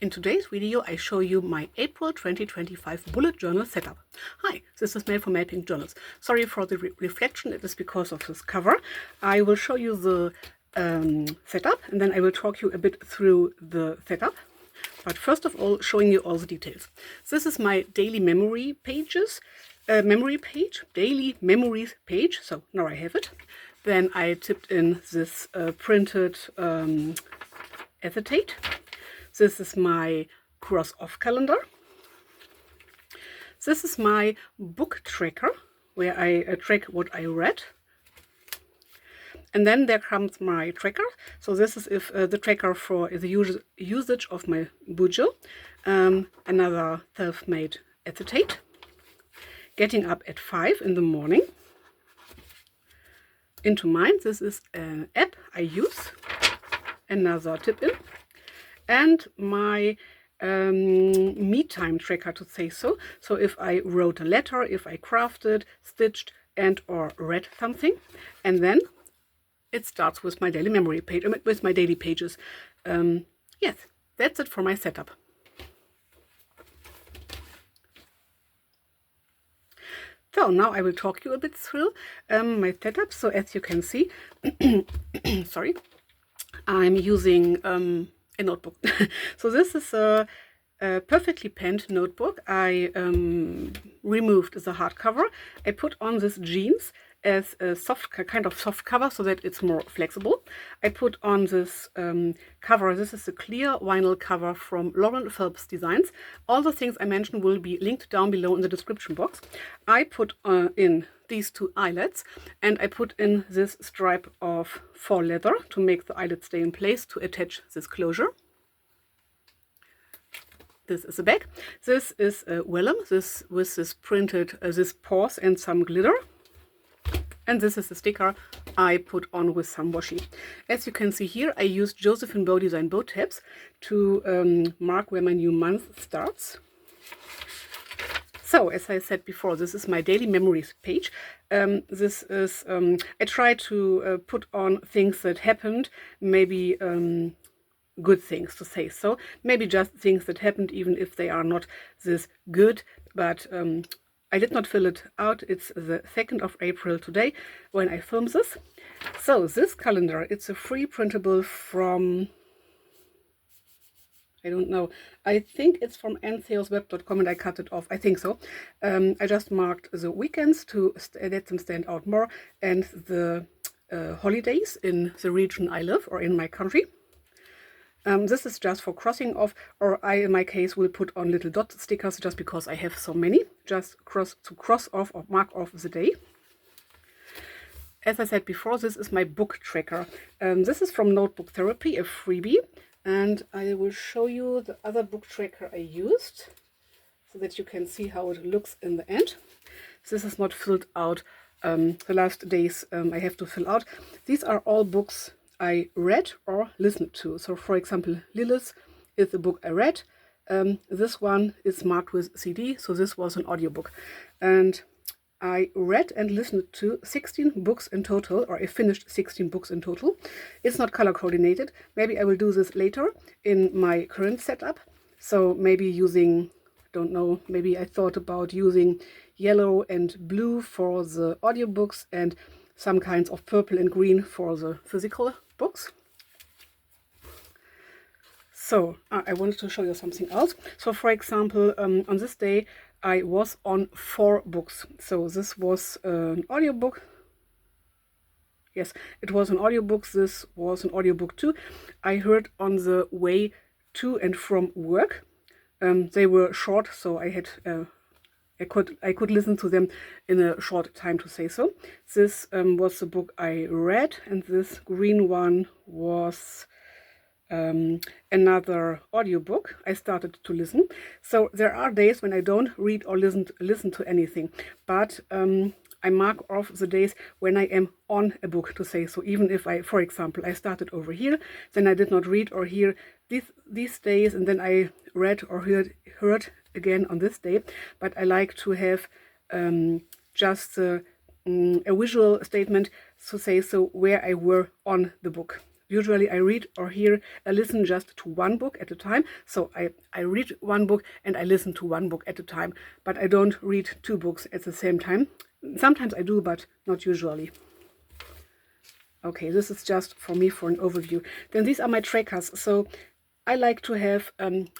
In today's video, I show you my April 2025 bullet journal setup. Hi, this is Mel from MelPinkJournals. Sorry for the reflection, it is because of this cover. I will show you the setup and then I will talk you a bit through the setup. But first of all, showing you all the details. This is my daily memory pages, daily memories page. So now I have it. Then I tipped in this printed acetate. This is my cross-off calendar. This is my book tracker, where I track what I read. And then there comes my tracker. So this is if the tracker for the usage of my bujo, another self-made acetate. Getting up at 5 in the morning. Into mine, this is an app I use. Another tip in. And my me time tracker, to say so. So if I wrote a letter, if I crafted, stitched, and or read something. And then it starts with my daily memory page, with my daily pages. Yes, that's it for my setup. So now I will talk you a bit through my setup. So as you can see, sorry, I'm using a notebook. So this is a perfectly penned notebook. I removed the hardcover. I put on this jeans as a kind of soft cover so that it's more flexible. I put on this cover. This is a clear vinyl cover from Phelps Designs. All the things I mentioned will be linked down below in the description box. I put in these two eyelets and I put in this stripe of faux leather to make the eyelet stay in place to attach this closure. This is a bag. This is a vellum, this with this printed this paws and some glitter. And this is the sticker I put on with some washi. As you can see here, I used Josephine bow design bow tabs to mark where my new month starts. So, as I said before, this is my daily memories page. This is, I try to put on things that happened, maybe good things, to say so. Maybe just things that happened, even if they are not this good, but I did not fill it out. It's the 2nd of April today when I film this. So this calendar, it's a free printable from, I don't know, I think it's from nsalesweb.com and I cut it off, I think so. I just marked the weekends to let them stand out more and the holidays in the region I live or in my country. This is just for crossing off, or I, in my case, will put on little dot stickers just because I have so many, just to cross off or mark off the day. As I said before, this is my book tracker. This is from Notebook Therapy, a freebie, and I will show you the other book tracker I used so that you can see how it looks in the end. This is not filled out. The last days I have to fill out. These are all books I read or listened to. So for example, Lilith is a book I read. This one is marked with CD, so this was an audiobook. And I read and listened to 16 books in total, or I finished 16 books in total. It's not color coordinated. Maybe I will do this later in my current setup. So maybe using, don't know, maybe I thought about using yellow and blue for the audiobooks and some kinds of purple and green for the physical books. So I wanted to show you something else. So for example, on this day I was on 4 books. So this was an audiobook. Yes, it was an audiobook. This was an audiobook too. I heard on the way to and from work. They were short, so I had I could listen to them in a short time, to say so. This was the book I read, and this green one was another audiobook I started to listen. So there are days when I don't read or listen to anything, but I mark off the days when I am on a book, to say so. Even if I, for example, I started over here, then I did not read or hear these days, and then I read or heard again on this day. But I like to have just a visual statement, to say so, where I were on the book. usually I read or listen just to one book at a time. So I read one book and I listen to one book at a time, but I don't read two books at the same time. Sometimes I do, but not usually. Okay, this is just for me for an overview. Then these are my trackers. So I like to have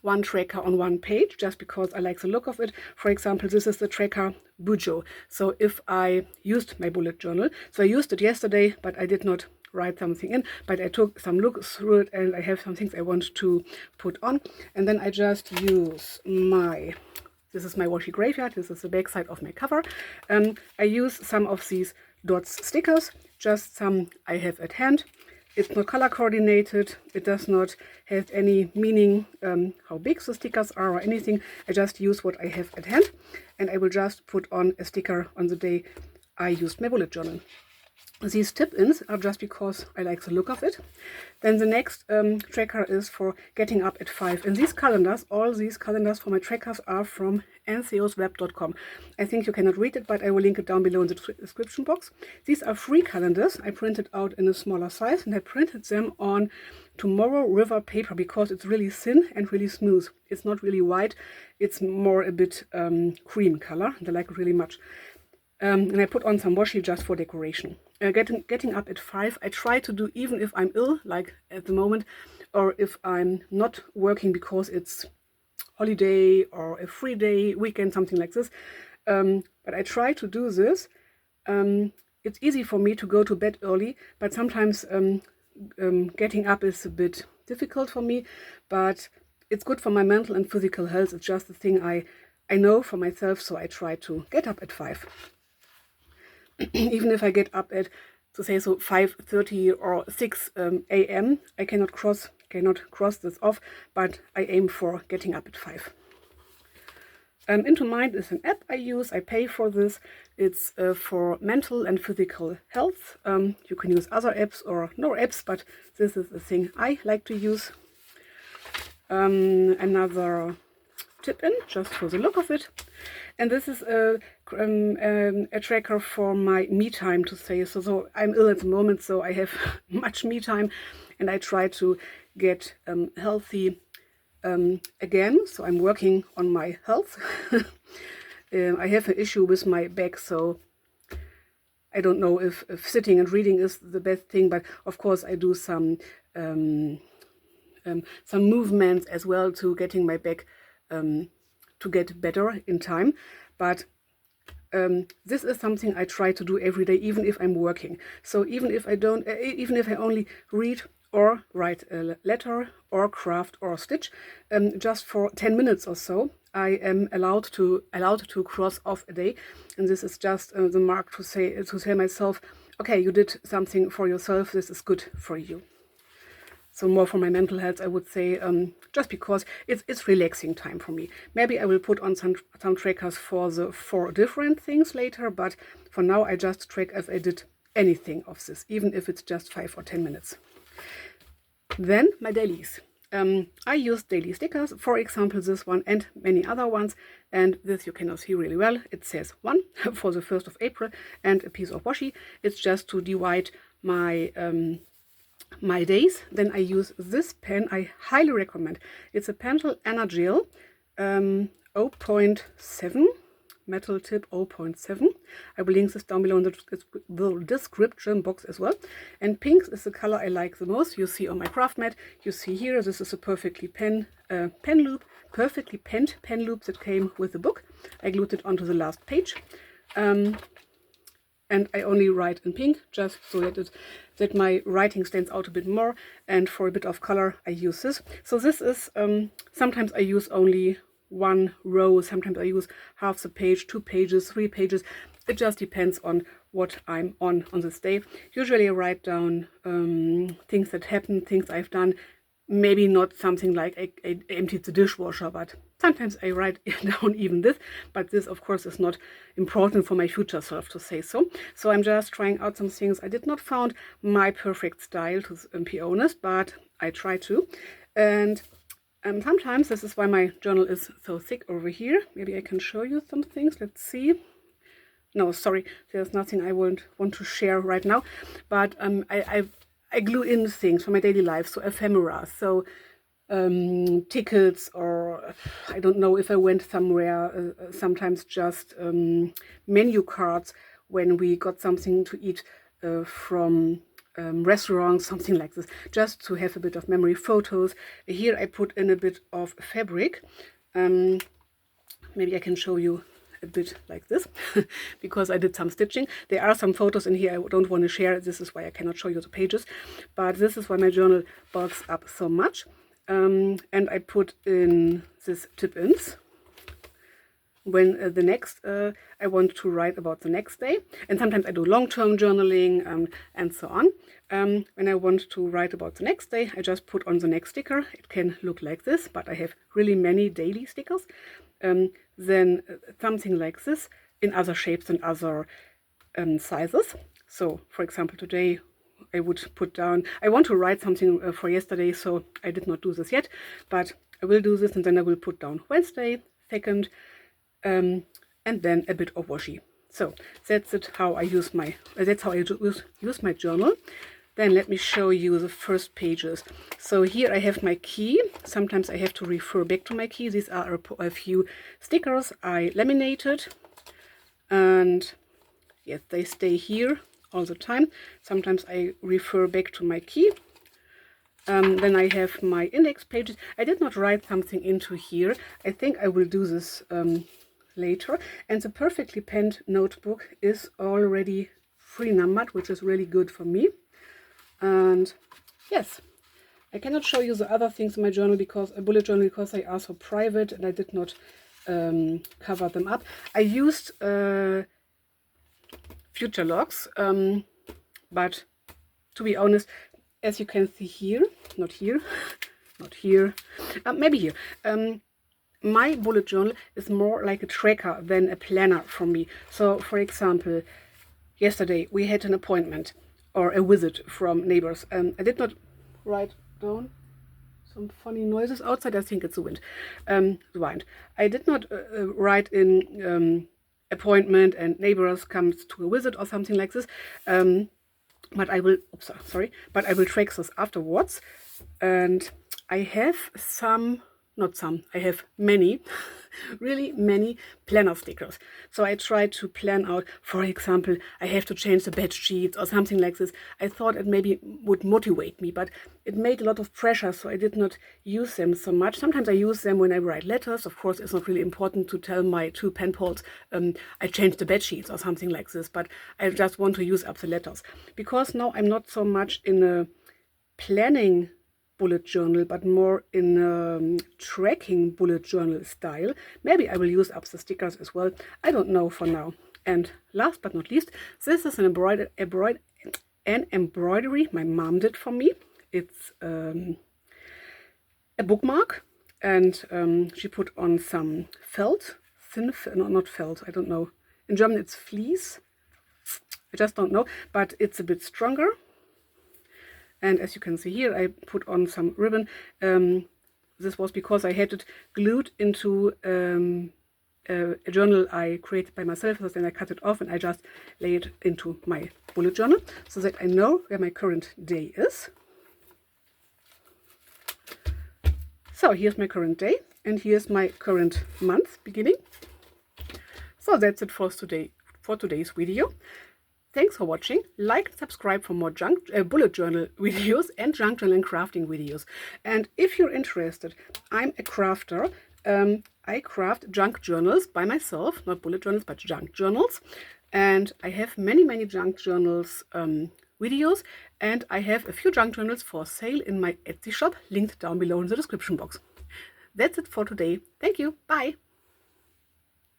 one tracker on one page just because I like the look of it. For example, this is the tracker Bujo. So if I used my bullet journal, so I used it yesterday, but I did not write something in, but I took some look through it and I have some things I want to put on. And then I just use this is my washi graveyard. This is the back side of my cover. I use some of these dots stickers, just some I have at hand. It's not color coordinated. It does not have any meaning how big the stickers are or anything. I just use what I have at hand, and I will just put on a sticker on the day I used my bullet journal. These tip-ins are just because I like the look of it. Then the next tracker is for getting up at 5. And these calendars, all these calendars for my trackers are from ncosweb.com. I think you cannot read it, but I will link it down below in the description box. These are free calendars. I printed out in a smaller size, and I printed them on Tomoe River paper because it's really thin and really smooth. It's not really white. It's more a bit cream color, and I like it really much. And I put on some washi just for decoration. Getting up at 5, I try to do even if I'm ill, like at the moment, or if I'm not working because it's holiday or a free day, weekend, something like this. But I try to do this. It's easy for me to go to bed early, but sometimes getting up is a bit difficult for me, but it's good for my mental and physical health. It's just a thing I know for myself, so I try to get up at 5. Even if I get up at, to say so, 5:30 or 6 a.m., I cannot cross this off, but I aim for getting up at 5. Into Mind is an app I use. I pay for this. It's for mental and physical health. You can use other apps or no apps, but this is the thing I like to use. Another tip-in, just for the look of it. And this is a tracker for my me time, to say so. So I'm ill at the moment, so I have much me time, and I try to get healthy again. So I'm working on my health. I have an issue with my back, so I don't know if sitting and reading is the best thing, but of course I do some movements as well to getting my back to get better in time. But this is something I try to do every day, even if I'm working. So even if I only read or write a letter or craft or stitch, just for 10 minutes or so, I am allowed to cross off a day. And this is just the mark to tell myself, okay, you did something for yourself. This is good for you. So more for my mental health, I would say, just because it's relaxing time for me. Maybe I will put on some trackers for the 4 different things later, but for now I just track if I did anything of this, even if it's just 5 or 10 minutes. Then my dailies. I use daily stickers, for example this one and many other ones, and this you cannot see really well. It says 1 for the 1st of April and a piece of washi. It's just to divide my my days. Then I use this pen. I highly recommend. It's a Pentel Energel 0.7 metal tip 0.7. I will link this down below in the description box as well. And pink is the color I like the most. You see on my craft mat, you see here, this is a perfectly penned pen loop that came with the book. I glued it onto the last page. And I only write in pink, just so that my writing stands out a bit more. And for a bit of color, I use this. So this is, sometimes I use only 1 row, sometimes I use half the page, 2 pages, 3 pages. It just depends on what I'm on this day. Usually I write down things that happen, things I've done. Maybe not something like I emptied the dishwasher, but sometimes I write down even this. But this, of course, is not important for my future self, to say so. So I'm just trying out some things. I did not found my perfect style, to be honest, but I try to. And sometimes, this is why my journal is so thick over here. Maybe I can show you some things. Let's see. No, sorry, there's nothing I want to share right now. But I glue in things from my daily life, so ephemera, so tickets, or I don't know if I went somewhere, sometimes just menu cards when we got something to eat from restaurants, something like this, just to have a bit of memory. Photos. Here I put in a bit of fabric. Maybe I can show you a bit like this because I did some stitching. There are some photos in here I don't want to share. This is why I cannot show you the pages, but this is why my journal bulks up so much. And I put in this tip-ins when the next I want to write about the next day, and sometimes I do long-term journaling and so on. When I want to write about the next day, I just put on the next sticker. It can look like this, but I have really many daily stickers. Then something like this in other shapes and other sizes. So for example, today I would put down, I want to write something for yesterday, so I did not do this yet, but I will do this, and then I will put down Wednesday, 2nd, and then a bit of washi. So that's it, how I use my, that's how I use my journal. Then let me show you the first pages. So here I have my key. Sometimes I have to refer back to my key. These are a few stickers I laminated, and yes, they stay here all the time. Sometimes I refer back to my key. Then I have my index pages. I did not write something into here. I think I will do this later. And the perfectly penned notebook is already pre-numbered, which is really good for me. And yes, I cannot show you the other things in my journal because a bullet journal, because they are so private and I did not cover them up. I used future logs, but to be honest, as you can see here, not here, not here, maybe here, my bullet journal is more like a tracker than a planner for me. So for example, yesterday we had an appointment or a visit from neighbors. I did not write down some funny noises outside. I think it's the wind. The wind. I did not write in appointment and neighbors comes to a visit or something like this. But I will, oops, sorry, but I will track this afterwards. And I have some, not some, I have many, really many planner stickers. So I try to plan out, for example, I have to change the bed sheets or something like this. I thought it maybe would motivate me, but it made a lot of pressure, so I did not use them so much. Sometimes I use them when I write letters. Of course, it's not really important to tell my two pen pals I changed the bed sheets or something like this, but I just want to use up the letters. Because now I'm not so much in a planning bullet journal, but more in tracking bullet journal style. Maybe I will use up the stickers as well. I don't know for now. And last but not least, this is an embroidery my mom did for me. It's a bookmark, and she put on some felt, no, not felt, I don't know. In German it's fleece. I just don't know, but it's a bit stronger. And as you can see here, I put on some ribbon. This was because I had it glued into a journal I created by myself. So then I cut it off and I just lay it into my bullet journal so that I know where my current day is. So here's my current day and here's my current month beginning. So that's it for today's video. Thanks for watching. Like and subscribe for more bullet journal videos and junk journal and crafting videos. And if you're interested, I'm a crafter. I craft junk journals by myself, not bullet journals, but junk journals. And I have many junk journals videos, and I have a few junk journals for sale in my Etsy shop, linked down below in the description box. That's it for today. Thank you. Bye.